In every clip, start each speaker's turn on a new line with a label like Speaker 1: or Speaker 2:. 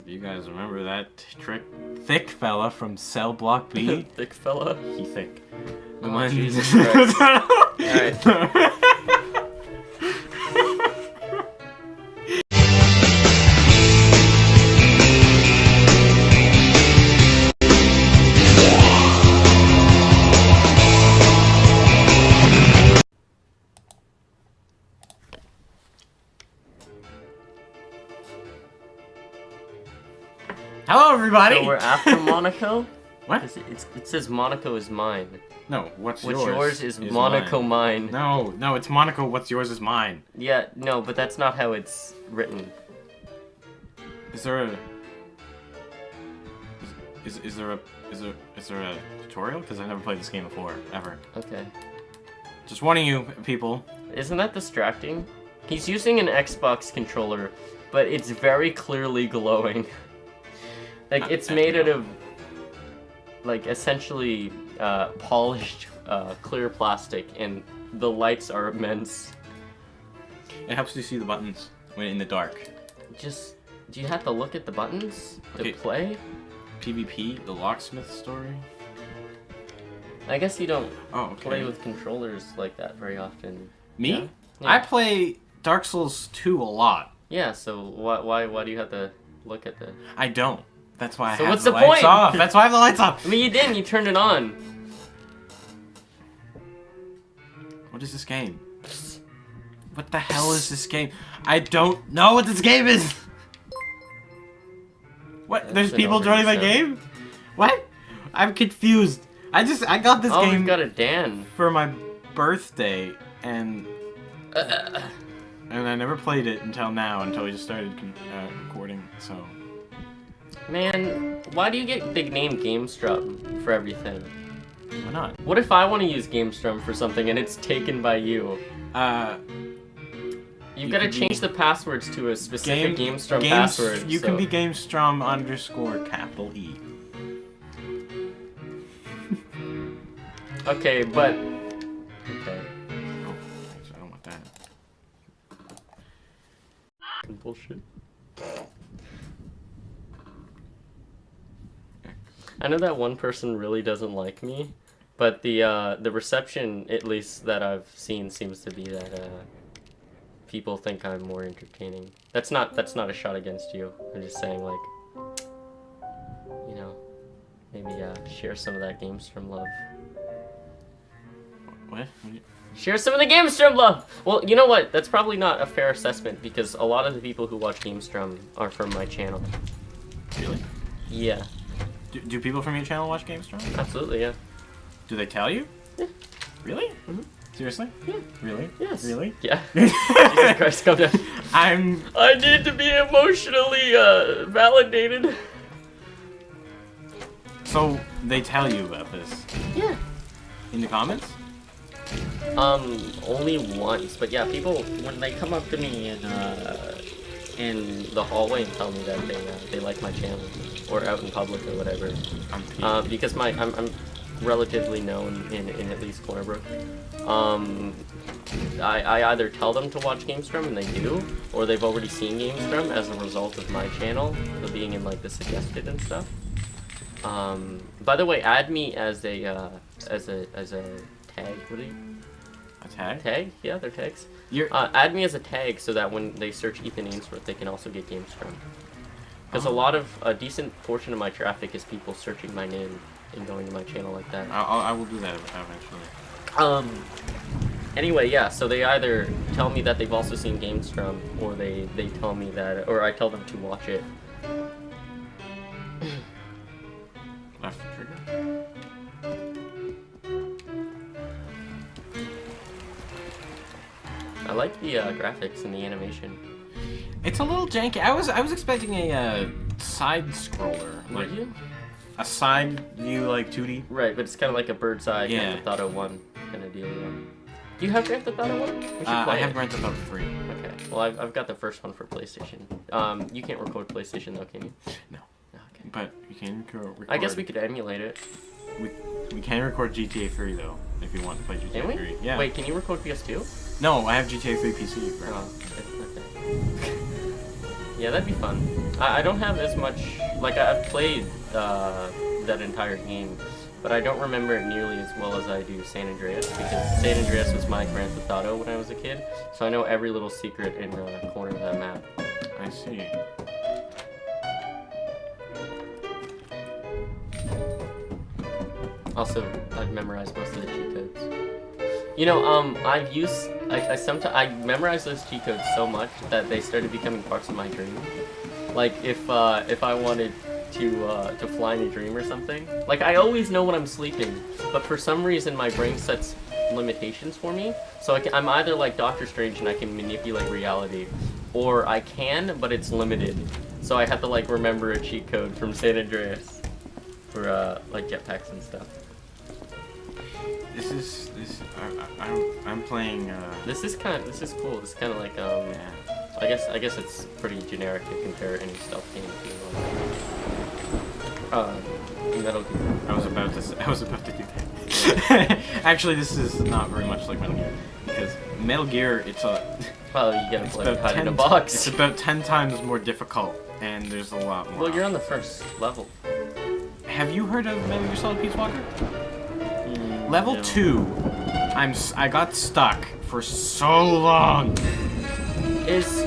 Speaker 1: You guys remember that trick? Thick fella from Cell Block B?
Speaker 2: Thick fella?
Speaker 1: He thick.
Speaker 2: Oh, Jesus Christ. Alright.
Speaker 1: Hello, everybody!
Speaker 2: So we're after Monaco?
Speaker 1: What?
Speaker 2: It says Monaco is mine.
Speaker 1: No, what's
Speaker 2: yours is Monaco mine.
Speaker 1: No, it's Monaco, what's yours is mine.
Speaker 2: Yeah, no, but that's not how it's written.
Speaker 1: Is there a... Is there a tutorial? Because I've never played this game before, ever.
Speaker 2: Okay.
Speaker 1: Just warning you, people.
Speaker 2: Isn't that distracting? He's using an Xbox controller, but it's very clearly glowing. Like, it's made out of, like, essentially polished clear plastic, and the lights are immense.
Speaker 1: It helps you see the buttons when in the dark.
Speaker 2: Just, do you have to look at the buttons to play?
Speaker 1: PvP, the locksmith story?
Speaker 2: I guess you don't play with controllers like that very often.
Speaker 1: Me?
Speaker 2: Yeah? Yeah.
Speaker 1: I play Dark Souls 2 a lot.
Speaker 2: Yeah, so why do you have to look at the...
Speaker 1: I don't. That's why I
Speaker 2: so
Speaker 1: have
Speaker 2: what's
Speaker 1: the
Speaker 2: the
Speaker 1: lights
Speaker 2: point?
Speaker 1: off. That's why I have the lights off.
Speaker 2: I mean, you didn't. You turned it on.
Speaker 1: What is this game? What the hell is this game? I don't know what this game is. What?
Speaker 2: That's
Speaker 1: There's people joining my game? What? I'm confused. I got this game.
Speaker 2: Oh, we've got a Dan
Speaker 1: for my birthday, and I never played it until now, until we just started recording. So.
Speaker 2: Man, why do you get the name GameStrum for everything?
Speaker 1: Why not?
Speaker 2: What if I want to use GameStrum for something and it's taken by you? You've got to change the passwords to a specific GameStrum password.
Speaker 1: You can be GameStrum _E.
Speaker 2: Okay, but... Okay.
Speaker 1: Oh, I don't want that.
Speaker 2: Bullshit. I know that one person really doesn't like me, but the reception, at least that I've seen, seems to be that people think I'm more entertaining. That's not a shot against you. I'm just saying, like, you know, maybe share some of that GameStrum love.
Speaker 1: What?
Speaker 2: Share some of the GameStrum love! Well, you know what? That's probably not a fair assessment, because a lot of the people who watch GameStrum are from my channel.
Speaker 1: Really?
Speaker 2: Yeah.
Speaker 1: Do people from your channel watch GameStrom?
Speaker 2: Absolutely, yeah.
Speaker 1: Do they tell you?
Speaker 2: Yeah.
Speaker 1: Really?
Speaker 2: Mm-hmm.
Speaker 1: Seriously?
Speaker 2: Yeah.
Speaker 1: Really?
Speaker 2: Yes.
Speaker 1: Really?
Speaker 2: Yeah. Jesus Christ, calm down.
Speaker 1: I
Speaker 2: need to be emotionally validated.
Speaker 1: So they tell you about this?
Speaker 2: Yeah.
Speaker 1: In the comments?
Speaker 2: Only once, but yeah, people when they come up to me in the hallway and tell me that they like my channel, or out in public or whatever, because I'm relatively known in at least Cornerbrook. I either tell them to watch GameStrum and they do, or they've already seen GameStrum as a result of my channel, being in like the suggested and stuff. By the way, add me as a tag. What are you?
Speaker 1: A tag?
Speaker 2: Tag? Yeah, they're tags. Add me as a tag so that when they search Ethan Ainsworth, they can also get GameStrum. Because a decent portion of my traffic is people searching my name and going to my channel like that.
Speaker 1: I will do that eventually.
Speaker 2: Anyway, yeah, so they either tell me that they've also seen GameStrum, or they tell me that, or I tell them to watch it.
Speaker 1: Left trigger.
Speaker 2: I like the graphics and the animation.
Speaker 1: It's a little janky. I was expecting a side scroller, like a side view, like 2D.
Speaker 2: Right, but it's kind of like a bird's eye Grand Theft Auto 1 kind of deal. Yeah. Do you have Grand Theft Auto 1?
Speaker 1: I have Grand Theft Auto 3.
Speaker 2: Okay. Well, I've got the first one for PlayStation. You can't record PlayStation though, can you?
Speaker 1: No.
Speaker 2: Okay.
Speaker 1: But you can record.
Speaker 2: I guess we could emulate it.
Speaker 1: We can record GTA 3 though, if you want to play GTA 3. Yeah.
Speaker 2: Wait, can you record PS2?
Speaker 1: No, I have GTA 3 PC. Bro.
Speaker 2: Oh, okay. Yeah, that'd be fun. I don't have as much. Like I've played that entire game, but I don't remember it nearly as well as I do San Andreas, because San Andreas was my Grand Theft Auto when I was a kid, so I know every little secret in the corner of that map.
Speaker 1: I see.
Speaker 2: Also, I've memorized most of the cheat codes. You know, I've used I memorized those cheat codes so much that they started becoming parts of my dream. Like if I wanted to fly in a dream or something, like I always know when I'm sleeping, but for some reason my brain sets limitations for me. So I'm either like Doctor Strange and I can manipulate reality, or I can, but it's limited. So I have to like remember a cheat code from San Andreas for like jetpacks and stuff.
Speaker 1: I'm playing.
Speaker 2: This is cool. This is kind of like
Speaker 1: Yeah.
Speaker 2: I guess it's pretty generic to compare any stealth game to Metal Gear.
Speaker 1: I was about to do that. Actually, this is not very much like Metal Gear, because Metal Gear, it's
Speaker 2: Well, you gotta play
Speaker 1: about
Speaker 2: hide in a
Speaker 1: 10
Speaker 2: box.
Speaker 1: It's about 10 times more difficult, and there's a lot more.
Speaker 2: Well, you're on the first level.
Speaker 1: Have you heard of Metal Gear Solid Peace Walker? Level
Speaker 2: No.
Speaker 1: 2. I got stuck for so long.
Speaker 2: Is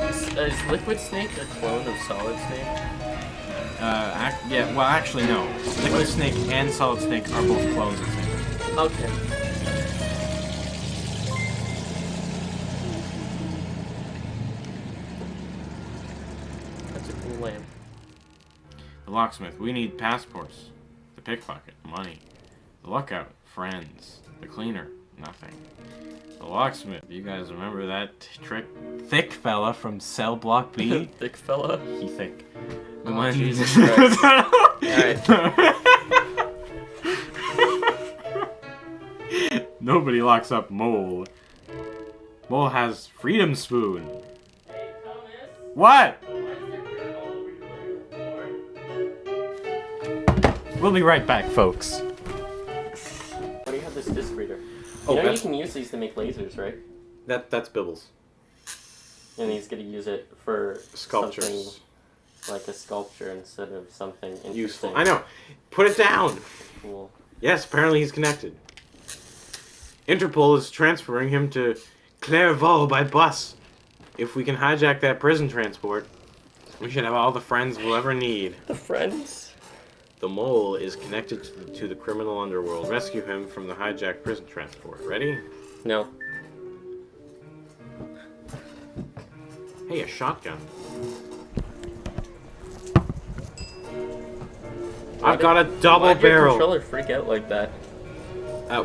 Speaker 2: Liquid Snake a clone of Solid Snake?
Speaker 1: Yeah. Well, actually, no. Liquid Snake and Solid Snake are both clones of Snake.
Speaker 2: Okay. That's a cool lamp.
Speaker 1: The locksmith. We need passports. The pickpocket. Money. The lookout. Friends. The cleaner. Nothing. The locksmith. You guys remember that trick? Thick fella from Cell Block B?
Speaker 2: Thick fella.
Speaker 1: He thick. The
Speaker 2: Oh,
Speaker 1: one-
Speaker 2: Jesus Christ.
Speaker 1: Nobody locks up Mole. Mole has Freedom Spoon.
Speaker 2: Hey, Thomas.
Speaker 1: What? We'll be right back, folks.
Speaker 2: Why do you have this disc reader?
Speaker 1: Oh,
Speaker 2: You know you
Speaker 1: that's-
Speaker 2: can use these to make lasers, right?
Speaker 1: That's Bibbles.
Speaker 2: And he's gonna use it for
Speaker 1: Sculptures.
Speaker 2: something like a sculpture instead of something interesting.
Speaker 1: Useful. I know. Put it down.
Speaker 2: Cool.
Speaker 1: Yes, apparently he's connected. Interpol is transferring him to Clairvaux by bus. If we can hijack that prison transport, we should have all the friends we'll ever need.
Speaker 2: The friends.
Speaker 1: The mole is connected to the criminal underworld. Rescue him from the hijacked prison transport. Ready?
Speaker 2: No.
Speaker 1: Hey, a shotgun. I've got a double
Speaker 2: Why'd your
Speaker 1: barrel.
Speaker 2: controller freak out like that?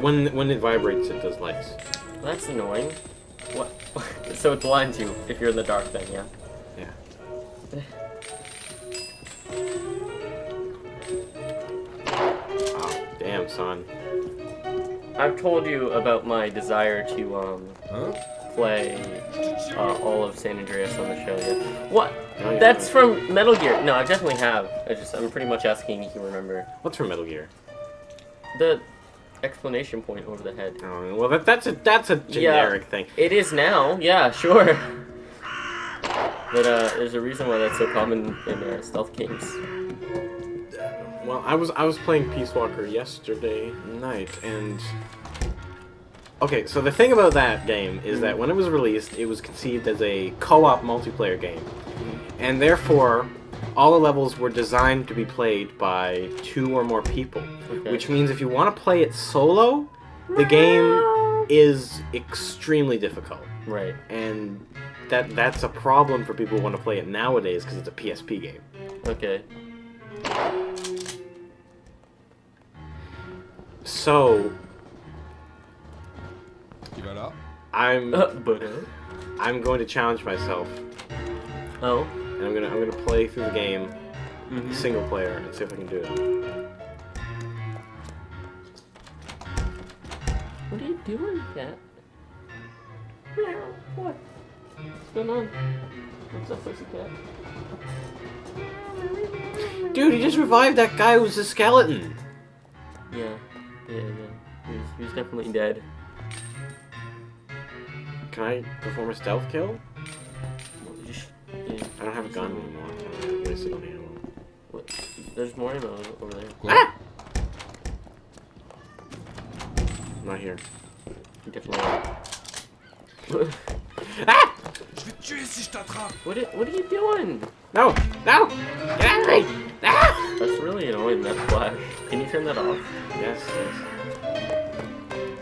Speaker 1: When it vibrates, it does lights.
Speaker 2: That's annoying. What? So it blinds you if you're in the dark then, yeah?
Speaker 1: Yeah. Oh, damn, son.
Speaker 2: I've told you about my desire to play all of San Andreas on the show yet. What?
Speaker 1: No, you
Speaker 2: That's
Speaker 1: haven't.
Speaker 2: from Metal Gear. No, I definitely have. I'm pretty much asking if you remember.
Speaker 1: What's from Metal Gear?
Speaker 2: The exclamation point over the head.
Speaker 1: Oh, well, that's a generic thing.
Speaker 2: It is now. Yeah, sure. But there's a reason why that's so common in stealth games.
Speaker 1: Well, I was playing Peace Walker yesterday night, and okay, so the thing about that game is that when it was released, it was conceived as a co-op multiplayer game, and therefore all the levels were designed to be played by 2 or more people,
Speaker 2: Okay.
Speaker 1: which means if you want to play it solo, the game is extremely difficult,
Speaker 2: Right.
Speaker 1: and that's a problem for people who want to play it nowadays because it's a PSP game.
Speaker 2: Okay.
Speaker 1: So
Speaker 3: You got up?
Speaker 1: I'm
Speaker 2: But
Speaker 1: I'm going to challenge myself,
Speaker 2: oh.
Speaker 1: and I'm gonna play through the game
Speaker 2: Mhm.
Speaker 1: single player and see if I can do it.
Speaker 2: What are you doing, cat? What? What's going on? What's up, pussycat?
Speaker 1: Dude, he just revived that guy who was a skeleton.
Speaker 2: Yeah. He was definitely dead.
Speaker 1: Can I perform a stealth kill?
Speaker 2: Well, you yeah.
Speaker 1: I don't have a gun anymore. I wasted on ammo.
Speaker 2: What? There's more ammo over there.
Speaker 1: Ah! Not here.
Speaker 2: Definitely.
Speaker 1: Ah!
Speaker 2: What are you doing?
Speaker 1: No! No! Get out of me! Ah!
Speaker 2: That's really annoying, that flash. Can you turn that off?
Speaker 1: Yes, yes.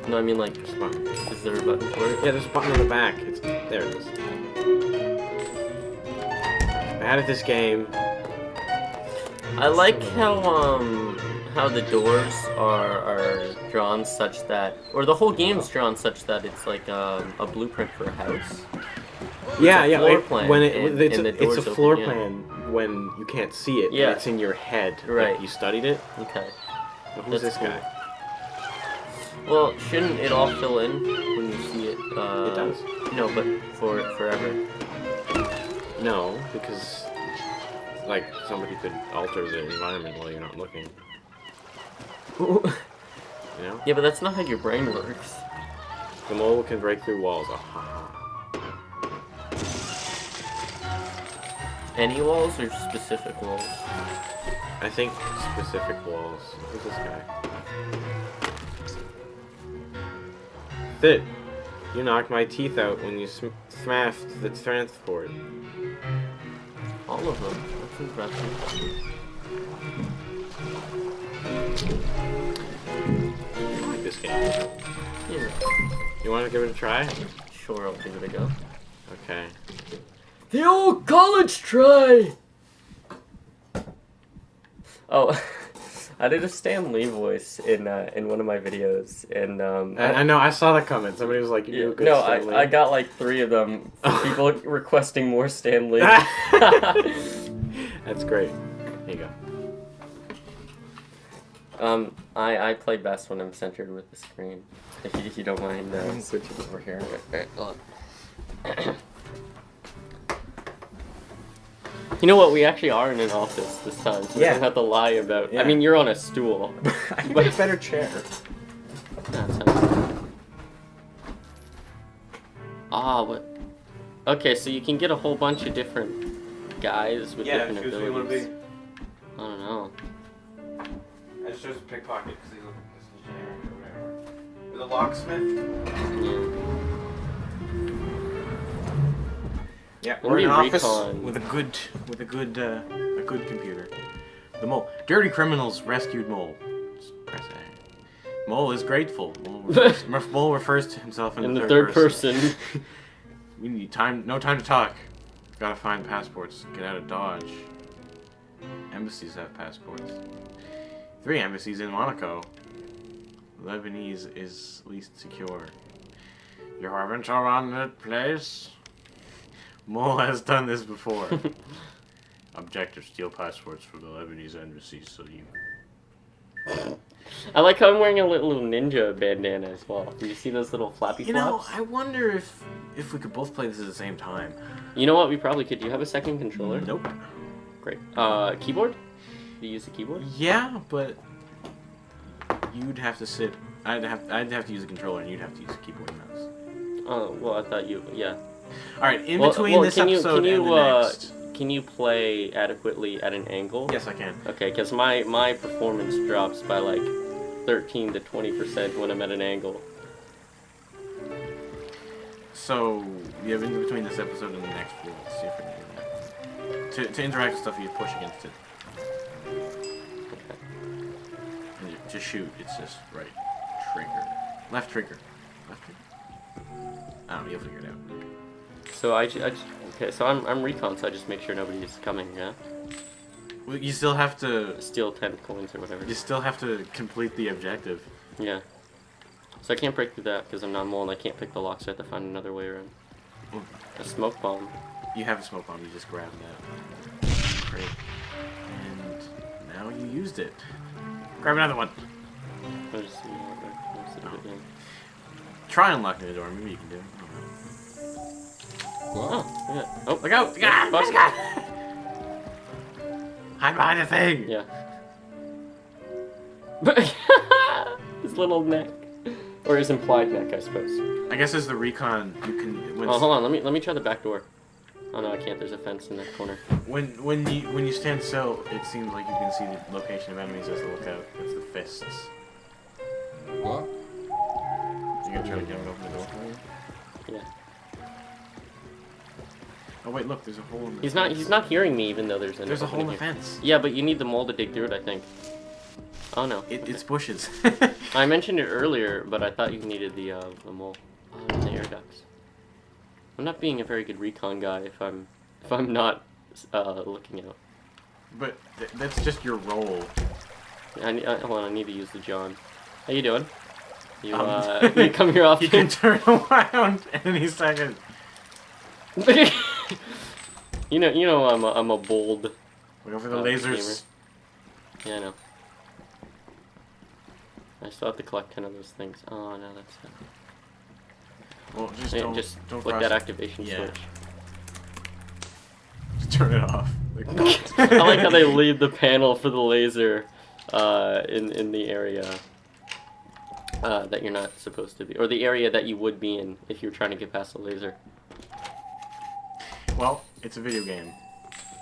Speaker 2: No, I mean like,
Speaker 1: There's a button.
Speaker 2: is there a button for it?
Speaker 1: Yeah, there's a button on the back. It's there. It is. Bad at this game.
Speaker 2: I like how the doors are drawn such that, or the whole game's drawn such that it's like a blueprint for a house.
Speaker 1: Yeah,
Speaker 2: a
Speaker 1: yeah.
Speaker 2: floor plan,
Speaker 1: It's
Speaker 2: and the
Speaker 1: a
Speaker 2: doors
Speaker 1: floor
Speaker 2: open, yeah.
Speaker 1: plan when you can't see it.
Speaker 2: Yeah.
Speaker 1: And it's in your head.
Speaker 2: Right.
Speaker 1: Like, you studied it.
Speaker 2: Okay.
Speaker 1: Well, who's
Speaker 2: That's
Speaker 1: this guy?
Speaker 2: Well, shouldn't it all fill in when you see it?
Speaker 1: It does.
Speaker 2: No, but for forever.
Speaker 1: No, because like somebody could alter the environment while you're not looking. You know?
Speaker 2: Yeah, but that's not how your brain works.
Speaker 1: The mole can break through walls. Oh, ha, ha.
Speaker 2: Any walls or specific walls?
Speaker 1: I think specific walls. Who's this guy? Fit. You knocked my teeth out when you smashed the transport.
Speaker 2: All of them. That's impressive.
Speaker 1: I like this game.
Speaker 2: Yeah.
Speaker 1: You want to give it a try?
Speaker 2: Sure, I'll give it a go.
Speaker 1: Okay.
Speaker 2: The old college try! Oh, I did a Stan Lee voice in one of my videos, and
Speaker 1: I know, I saw that comment. Somebody was like, you do a good
Speaker 2: no,
Speaker 1: Stan Lee.
Speaker 2: I got like 3 of them. People requesting more Stan Lee.
Speaker 1: That's great. Here you go.
Speaker 2: I play best when I'm centered with the screen. If you don't mind switching over here. Okay, hold on. You know what? We actually are in an office this time, so we
Speaker 1: Yeah.
Speaker 2: don't have to lie about.
Speaker 1: Yeah.
Speaker 2: I mean, you're on a stool.
Speaker 1: I can get a better chair.
Speaker 2: That's how. Ah, what? Okay, so you can get a whole bunch of different guys with different abilities. I don't know.
Speaker 1: I just chose a pickpocket because he looked this generic or whatever. With a locksmith?
Speaker 2: Yeah.
Speaker 1: Yeah,
Speaker 2: Let
Speaker 1: we're
Speaker 2: me
Speaker 1: in an office
Speaker 2: recon.
Speaker 1: with a good computer. The mole. Dirty criminals rescued mole. Just press A. Mole is grateful. Mole refers to himself in the third person. We need time. No time to talk. Gotta find passports. Get out of Dodge. Embassies have passports. 3 embassies in Monaco. Lebanese is least secure. You haven't around that place? Mole has done this before. Objective: steal passports from the Lebanese embassy so you...
Speaker 2: I like how I'm wearing a little ninja bandana as well. Do you see those little flappy
Speaker 1: You know,
Speaker 2: flaps?
Speaker 1: I wonder if we could both play this at the same time.
Speaker 2: You know what? We probably could. Do you have a second controller?
Speaker 1: Nope.
Speaker 2: Great. Keyboard? Do you use a keyboard?
Speaker 1: Yeah, but you'd have to sit. I'd have to use a controller, and you'd have to use a keyboard and mouse.
Speaker 2: Oh, well, I thought you... Yeah.
Speaker 1: All right, in between this episode and the next.
Speaker 2: Can you play adequately at an angle?
Speaker 1: Yes, I can.
Speaker 2: Okay, because my performance drops by like 13 to 20% when I'm at an angle.
Speaker 1: So you have in between this episode and the next. Let's see if we can do that. To interact with stuff, you push against it.
Speaker 2: Okay.
Speaker 1: And to shoot, it's just right trigger, left trigger, left trigger. I don't know. You'll figure it out.
Speaker 2: So okay, so I'm recon, so I just make sure nobody's coming, yeah?
Speaker 1: Well, you still have to.
Speaker 2: Steal 10 coins or whatever.
Speaker 1: You still have to complete the objective.
Speaker 2: Yeah. So I can't break through that because I'm not mole and I can't pick the lock, so I have to find another way around. A smoke bomb.
Speaker 1: You have a smoke bomb. You just grab that. Great. And now you used it. Grab another one.
Speaker 2: I'll just see what's it again.
Speaker 1: Try unlocking the door. Maybe you can do it.
Speaker 2: Oh, yeah. Oh,
Speaker 1: Look out!
Speaker 2: yeah,
Speaker 1: Look out! Hide behind the thing!
Speaker 2: Yeah. His little neck. Or his implied neck, I suppose.
Speaker 1: I guess as the recon, you can...
Speaker 2: Oh, hold on. Let me try the back door. Oh no, I can't. There's a fence in that corner.
Speaker 1: When you stand still, it seems like you can see the location of enemies as they look out. It's the fists.
Speaker 3: What?
Speaker 1: You gonna try to get it open the door for you?
Speaker 2: Yeah.
Speaker 1: Oh wait, look, there's a hole in the
Speaker 2: He's
Speaker 1: fence.
Speaker 2: not hearing me even though there's an
Speaker 1: There's a hole in
Speaker 2: opening
Speaker 1: the
Speaker 2: here.
Speaker 1: fence.
Speaker 2: Yeah, but you need the mole to dig through it, I think. Oh no. Okay.
Speaker 1: It's bushes.
Speaker 2: I mentioned it earlier, but I thought you needed the mole. Oh, and the air ducts. I'm not being a very good recon guy if I'm not looking out.
Speaker 1: But that's just your role.
Speaker 2: Hold on, I need to use the John. How you doing? You
Speaker 1: Um,
Speaker 2: you come here often?
Speaker 1: You can turn around any second.
Speaker 2: you know I'm a bold.
Speaker 1: Look out for the lasers.
Speaker 2: Gamer. Yeah, I know. I still have to collect 10 of those things. Oh no, that's
Speaker 1: Well, just
Speaker 2: Hey,
Speaker 1: don't
Speaker 2: just
Speaker 1: don't
Speaker 2: flick
Speaker 1: cross
Speaker 2: that activation
Speaker 1: Yeah.
Speaker 2: switch.
Speaker 1: Just turn it off.
Speaker 2: I like how they leave the panel for the laser in the area that you're not supposed to be, or the area that you would be in if you're trying to get past the laser.
Speaker 1: Well, it's a video game.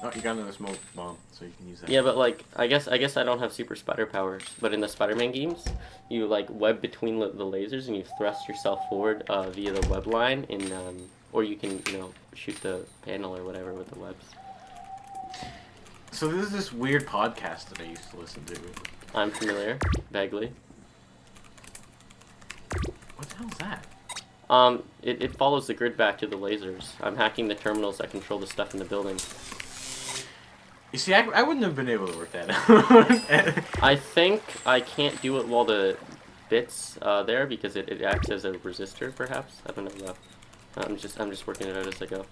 Speaker 1: Oh, you got another smoke bomb, so you can use that.
Speaker 2: Yeah, but like I guess I don't have super spider powers, but in the Spider-Man games, you like web between the lasers and you thrust yourself forward via the web line, or you can shoot the panel or whatever with the webs.
Speaker 1: So this is this weird podcast that I used to listen to.
Speaker 2: I'm familiar, vaguely.
Speaker 1: What the hell is that?
Speaker 2: It follows the grid back to the lasers. I'm hacking the terminals that control the stuff in the building.
Speaker 1: You see, I wouldn't have been able to work that out.
Speaker 2: I think I can't do it while the bit's there because it acts as a resistor, perhaps. I don't know though. I'm just working it out as I go.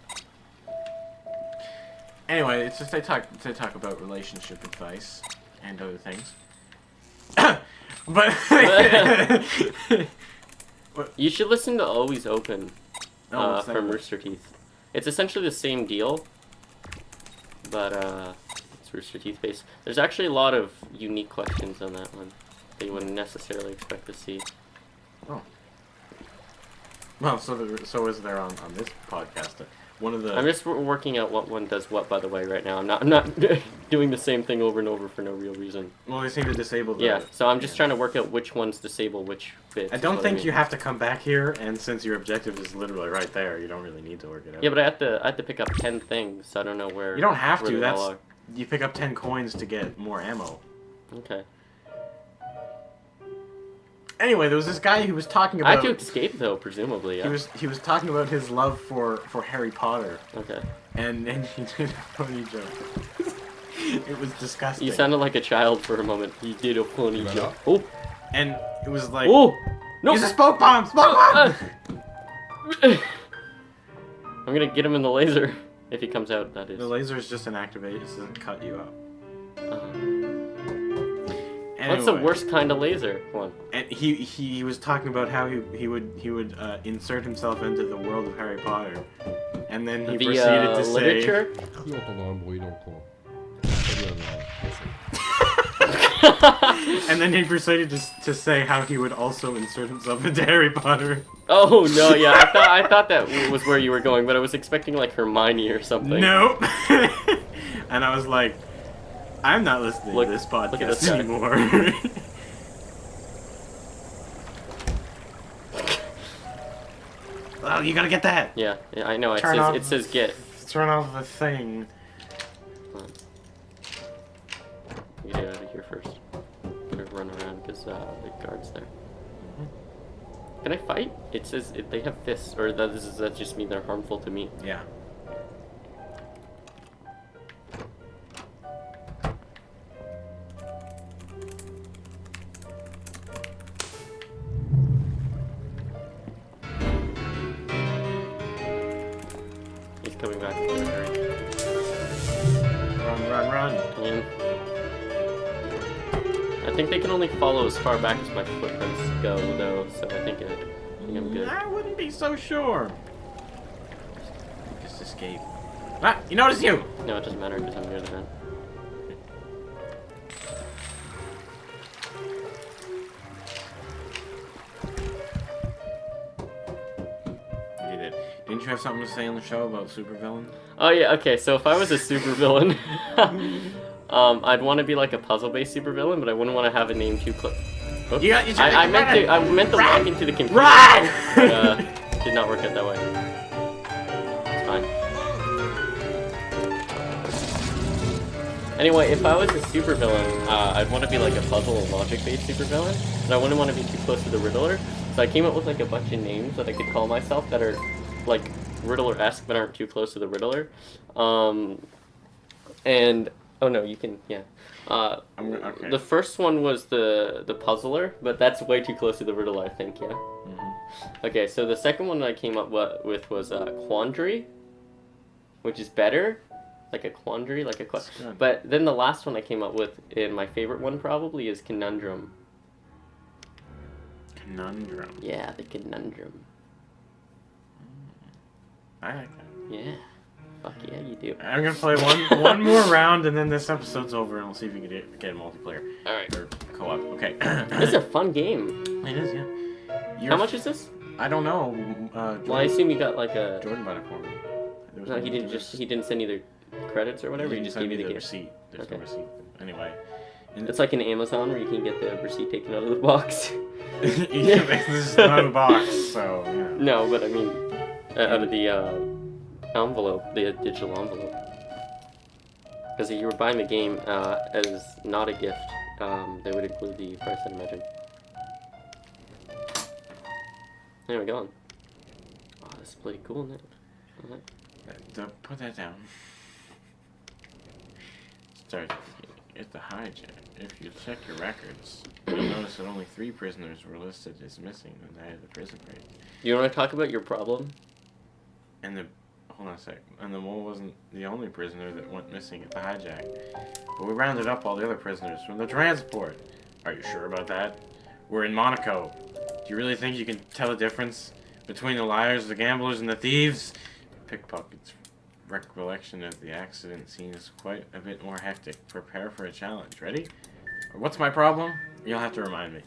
Speaker 1: Anyway, it's just they talk about relationship advice and other things. But
Speaker 2: You should listen to Always Open
Speaker 1: No, it's not
Speaker 2: from
Speaker 1: good.
Speaker 2: Rooster Teeth. It's essentially the same deal, but it's Rooster Teeth based. There's actually a lot of unique questions on that one that you wouldn't necessarily expect to see.
Speaker 1: Oh. Well, so is there on this podcast. One of the
Speaker 2: I'm just working out what one does what, by the way, right now. I'm not doing the same thing over and over for no real reason.
Speaker 1: well, they seem to disable the.
Speaker 2: Yeah, so I'm just trying to work out which ones disable which bits.
Speaker 1: I
Speaker 2: is
Speaker 1: don't
Speaker 2: what
Speaker 1: think
Speaker 2: mean.
Speaker 1: you have to come back here, and since your objective is literally right there, you don't really need to work it out.
Speaker 2: Yeah, but I have to pick up 10 things, so I don't know where.
Speaker 1: You don't have
Speaker 2: where
Speaker 1: to.
Speaker 2: they all
Speaker 1: That's
Speaker 2: are.
Speaker 1: you pick up 10 coins to get more ammo.
Speaker 2: Okay.
Speaker 1: Anyway, there was this guy who was talking
Speaker 2: I
Speaker 1: about.
Speaker 2: have to escape though, presumably. Yeah.
Speaker 1: He was talking about his love for Harry Potter,
Speaker 2: Okay.
Speaker 1: and he did a funny joke. It was disgusting.
Speaker 2: You sounded like a child for a moment. You did a funny
Speaker 3: Right
Speaker 2: joke.
Speaker 3: up.
Speaker 2: Oh.
Speaker 1: And it was like.
Speaker 2: Oh. No.
Speaker 1: Use a smoke bomb! Smoke bomb!
Speaker 2: I'm gonna get him in the laser if he comes out. That is.
Speaker 1: The laser is just an activate. It doesn't cut you up.
Speaker 2: What's the
Speaker 1: Anyway.
Speaker 2: worst kind of laser? One.
Speaker 1: And he was talking about how he would insert himself into the world of Harry Potter, and then he
Speaker 2: The
Speaker 1: proceeded to
Speaker 2: literature.
Speaker 3: Qui entend un bruit dans le coin.
Speaker 1: say, and then he proceeded to say how he would also insert himself into Harry Potter.
Speaker 2: Oh no, yeah, I thought that was where you were going, but I was expecting like Hermione or something.
Speaker 1: Nope. And I was like, I'm not listening
Speaker 2: Look-
Speaker 1: to this
Speaker 2: look at
Speaker 1: podcast
Speaker 2: this guy.
Speaker 1: anymore. Well, you gotta get that.
Speaker 2: Yeah, I know.
Speaker 1: Turn off
Speaker 2: It says get.
Speaker 1: Turn off the thing.
Speaker 2: Hold on. Get out of here first. Better run around because the guard's there. Can I fight? It says they have fists, or does that just mean they're harmful to me?
Speaker 1: Yeah.
Speaker 2: He's coming back. Hurry.
Speaker 1: Run.
Speaker 2: And I think they can only follow as far back as my footprints go, though. So I think I'm good.
Speaker 1: I wouldn't be so sure. Just escape. Ah, he noticed you!
Speaker 2: No, it doesn't matter because I'm near the vent.
Speaker 1: You did. Didn't you have something to say on the show about supervillain?
Speaker 2: Oh yeah, okay. So if I was a supervillain, I'd want to be like a puzzle-based supervillain, but I wouldn't want to have a name too close. I meant to walk into the computer.
Speaker 1: Run!
Speaker 2: But, did not work out that way. It's fine. Anyway, if I was a supervillain, I'd want to be like a puzzle or logic-based supervillain, but I wouldn't want to be too close to the Riddler. So I came up with like a bunch of names that I could call myself that are like Riddler-esque but aren't too close to the Riddler. And oh no, you can
Speaker 1: Okay.
Speaker 2: The first one was the puzzler, but that's way too close to the Riddler, I think. Yeah.
Speaker 1: Mm-hmm.
Speaker 2: Okay, so the second one that I came up with was quandary, which is better, like a quandary, like a
Speaker 1: good.
Speaker 2: But then the last one I came up with, and my favorite one probably, is conundrum.
Speaker 1: Conundrum.
Speaker 2: Yeah, the conundrum.
Speaker 1: I like that.
Speaker 2: Yeah. Fuck yeah, you do.
Speaker 1: I'm gonna play one more round, and then this episode's over, and we'll see if we can get a multiplayer.
Speaker 2: All right.
Speaker 1: Or co-op. Okay.
Speaker 2: This is a fun game.
Speaker 1: It is, yeah.
Speaker 2: How much is this?
Speaker 1: I don't know.
Speaker 2: Well, I assume you got like a.
Speaker 1: Jordan bought it for me.
Speaker 2: No, he didn't send you the credits or whatever. He just gave you the game.
Speaker 1: Receipt. There's no
Speaker 2: Okay.
Speaker 1: receipt. Anyway.
Speaker 2: It's like an Amazon where you can get the receipt taken out of the box.
Speaker 1: Yeah, this is not a box, so yeah.
Speaker 2: No, but I mean, out of the envelope, the digital envelope. Because if you were buying the game as not a gift, they would include the price, I'd imagine. There we go. Oh, this is pretty cool, isn't it?
Speaker 1: Put that down. Start at the hijack. If you check your records, you'll notice that only 3 prisoners were listed as missing the night of the prison raid.
Speaker 2: You want to talk about your problem?
Speaker 1: And hold on a sec. And the mole wasn't the only prisoner that went missing at the hijack. But we rounded up all the other prisoners from the transport. Are you sure about that? We're in Monaco. Do you really think you can tell the difference between the liars, the gamblers, and the thieves? Pickpocket's recollection of the accident scene is quite a bit more hectic. Prepare for a challenge. Ready? Or what's my problem? You'll have to remind me.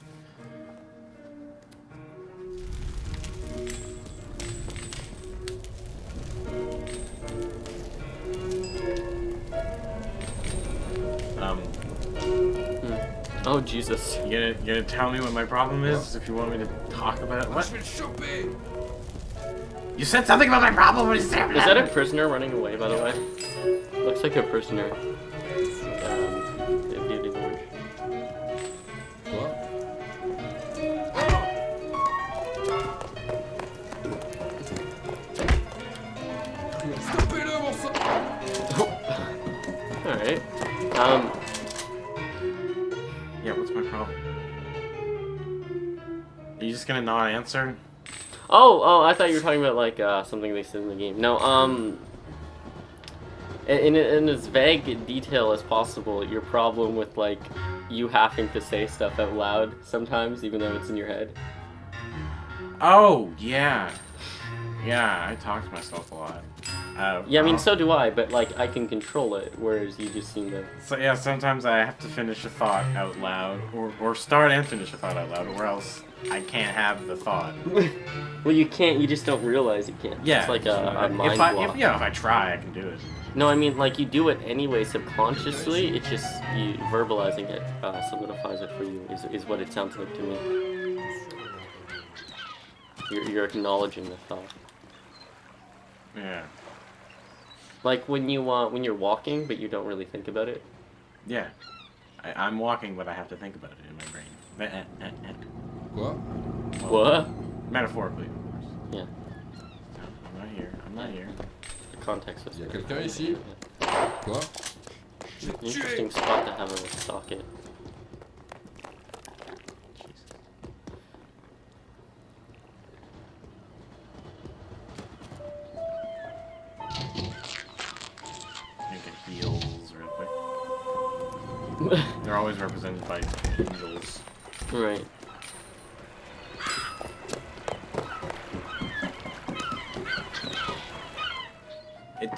Speaker 2: Oh, Jesus.
Speaker 1: You gonna tell me what my problem is if you want me to talk about it? What? You said something about my problem. What is that?
Speaker 2: Is that a prisoner running away, by the way? Looks like a prisoner. Beauty orange.
Speaker 3: Quoi?
Speaker 2: Alright.
Speaker 1: Yeah, what's my problem? Are you just gonna not answer?
Speaker 2: Oh, I thought you were talking about, like, something they said in the game. No, in as vague detail as possible, your problem with, like, you having to say stuff out loud sometimes, even though it's in your head.
Speaker 1: Oh, yeah. Yeah, I talk to myself a lot.
Speaker 2: Yeah, I mean, so do I, but, like, I can control it, whereas you just seem to...
Speaker 1: So, yeah, sometimes I have to finish a thought out loud, or start and finish a thought out loud, or else I can't have the thought.
Speaker 2: Well, you can't, you just don't realize you can't.
Speaker 1: Yeah.
Speaker 2: It's like a mind
Speaker 1: if
Speaker 2: block.
Speaker 1: if I try, I can do it.
Speaker 2: No, I mean, like, you do it anyway subconsciously, it's just, you verbalizing it solidifies it for you, is what it sounds like to me. You're acknowledging the thought.
Speaker 1: Yeah.
Speaker 2: Like when you're walking, but you don't really think about it.
Speaker 1: Yeah. I'm walking, but I have to think about it in my brain.
Speaker 3: Quoi?
Speaker 2: What?
Speaker 1: Metaphorically, of course.
Speaker 2: Yeah.
Speaker 1: I'm not here. I'm not here.
Speaker 2: The context is.
Speaker 3: Il y a quelqu'un ici? Quoi?
Speaker 2: Interesting spot to have a socket.
Speaker 1: Heels real quick. They're always represented by angels.
Speaker 2: Right.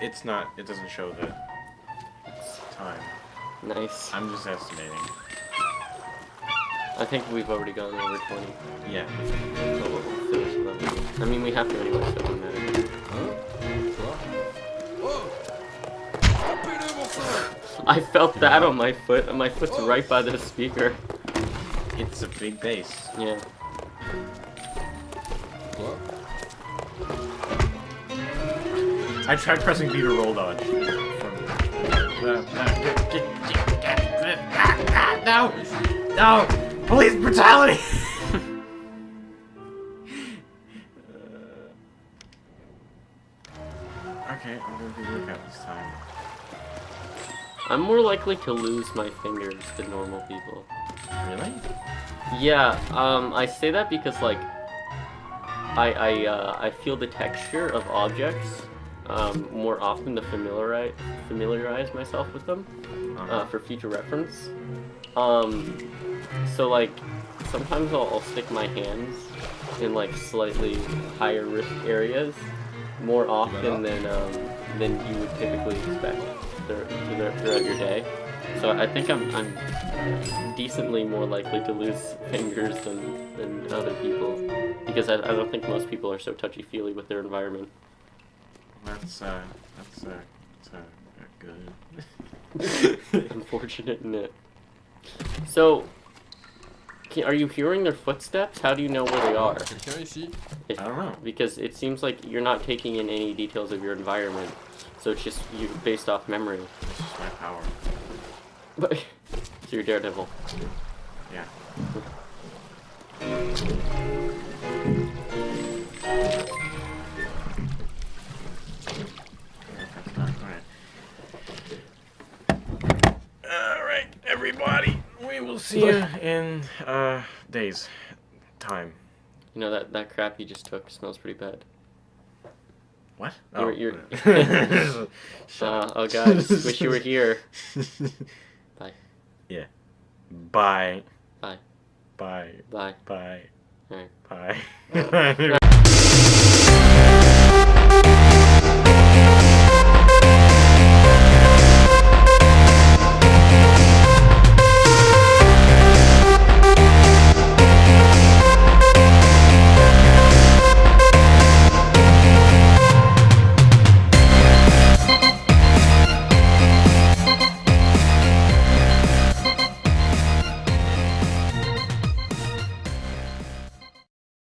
Speaker 1: It's not. It doesn't show the time.
Speaker 2: Nice.
Speaker 1: I'm just estimating.
Speaker 2: I think we've already gone over 20.
Speaker 1: Yeah.
Speaker 2: So we'll finish them. I mean, we have to anyway, so it doesn't matter.
Speaker 3: Hein? Quoi? Oh! Tapez-le, bon sang!
Speaker 2: I felt that on my foot, and my foot's right by the speaker.
Speaker 1: It's a big bass.
Speaker 2: Yeah.
Speaker 3: Quoi?
Speaker 1: I tried pressing B to roll dodge. No! No! Police brutality! Okay, I'm gonna be lookout this time.
Speaker 2: I'm more likely to lose my fingers than normal people.
Speaker 1: Really?
Speaker 2: Yeah, I say that because, like, I feel the texture of objects more often to familiarize myself with them for future reference. So, like, sometimes I'll stick my hands in, like, slightly higher risk areas more often than you would typically expect throughout your day. So I think I'm decently more likely to lose fingers than other people, because I don't think most people are so touchy-feely with their environment.
Speaker 1: That's good.
Speaker 2: Unfortunate, isn't it? So, are you hearing their footsteps? How do you know where they are?
Speaker 3: Quelqu'un ici?
Speaker 1: I don't know.
Speaker 2: Because it seems like you're not taking in any details of your environment, so it's just you based off memory.
Speaker 1: This is my power.
Speaker 2: But so you're Daredevil.
Speaker 1: Yeah. Alright, everybody. We will see you in days. Time.
Speaker 2: You know that crap you just took smells pretty bad.
Speaker 1: What?
Speaker 2: You're-
Speaker 1: Shut up.
Speaker 2: Oh guys, wish you were here. Bye.
Speaker 1: Yeah. Bye.
Speaker 2: Bye.
Speaker 1: Bye.
Speaker 2: Bye.
Speaker 1: Bye.
Speaker 2: Alright.
Speaker 1: Bye.